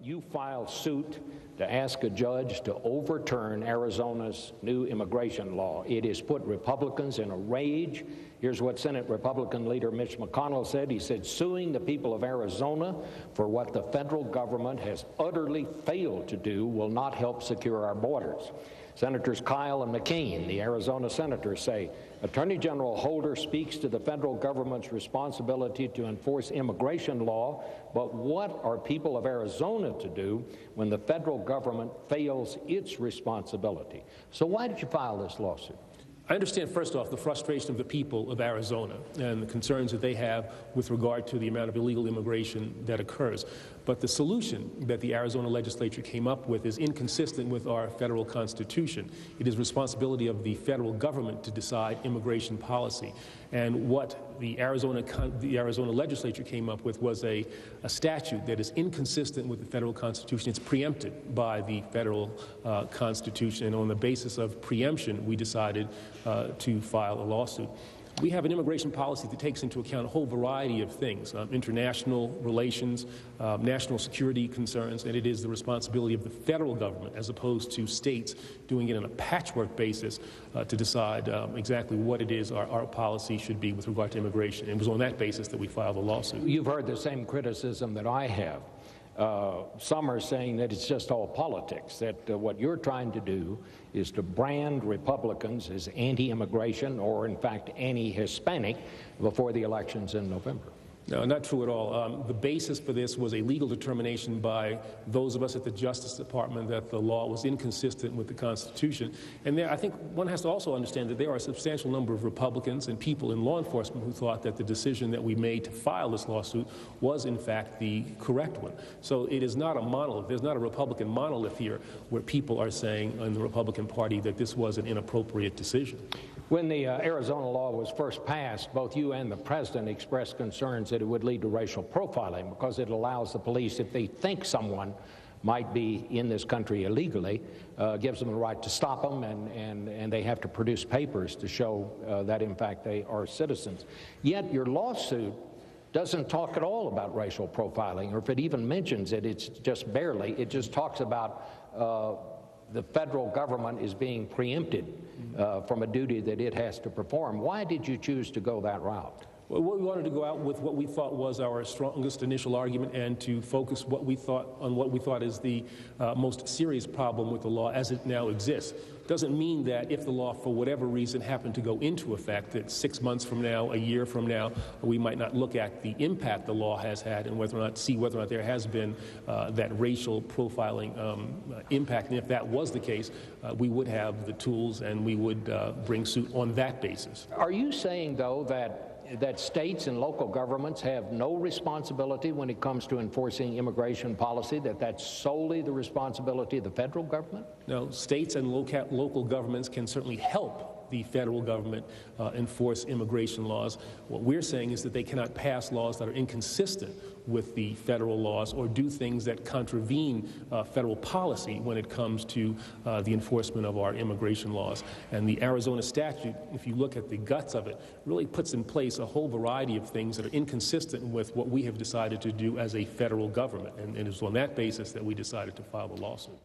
You filed suit to ask a judge to overturn Arizona's new immigration law. It has put Republicans in a rage. Here's what Senate Republican leader Mitch McConnell said. He said, suing the people of Arizona for what the federal government has utterly failed to do will not help secure our borders. Senators Kyle and McCain, the Arizona senators, say Attorney General Holder speaks to the federal government's responsibility to enforce immigration law, but what are people of Arizona to do when the federal government fails its responsibility? So why did you file this lawsuit? I understand, first off, the frustration of the people of Arizona and the concerns that they have with regard to the amount of illegal immigration that occurs. But the solution that the Arizona legislature came up with is inconsistent with our federal constitution. It is responsibility of the federal government to decide immigration policy. And what the Arizona legislature came up with was a statute that is inconsistent with the federal constitution. It's preempted by the federal constitution, and on the basis of preemption, we decided to file a lawsuit. We have an immigration policy that takes into account a whole variety of things, international relations, national security concerns, and it is the responsibility of the federal government, as opposed to states doing it on a patchwork basis, to decide exactly what it is our policy should be with regard to immigration. It was on that basis that we filed a lawsuit. You've heard the same criticism that I have. Some are saying that it's just all politics, that what you're trying to do is to brand Republicans as anti-immigration or, in fact, anti-Hispanic before the elections in November. No, not true at all. The basis for this was a legal determination by those of us at the Justice Department that the law was inconsistent with the Constitution. And I think one has to also understand that there are a substantial number of Republicans and people in law enforcement who thought that the decision that we made to file this lawsuit was, in fact, the correct one. So it is not a monolith. There's not a Republican monolith here where people are saying in the Republican Party that this was an inappropriate decision. When the Arizona law was first passed, both you and the president expressed concerns that it would lead to racial profiling because it allows the police, if they think someone might be in this country illegally, gives them the right to stop them, and they have to produce papers to show that, in fact, they are citizens. Yet your lawsuit doesn't talk at all about racial profiling, or if it even mentions it, it's just barely. It just talks about the federal government is being preempted from a duty that it has to perform. Why did you choose to go that route? Well, we wanted to go out with what we thought was our strongest initial argument and to focus what we thought is the most serious problem with the law as it now exists. Doesn't mean that if the law, for whatever reason, happened to go into effect, that 6 months from now, a year from now, we might not look at the impact the law has had and whether or not there has been that racial profiling impact. And if that was the case, we would have the tools and we would bring suit on that basis. Are you saying, though, that states and local governments have no responsibility when it comes to enforcing immigration policy, that that's solely the responsibility of the federal government? No, states and local governments can certainly help the federal government enforce immigration laws. What we're saying is that they cannot pass laws that are inconsistent with the federal laws or do things that contravene federal policy when it comes to the enforcement of our immigration laws. And the Arizona statute, if you look at the guts of it, really puts in place a whole variety of things that are inconsistent with what we have decided to do as a federal government. And it is on that basis that we decided to file the lawsuit.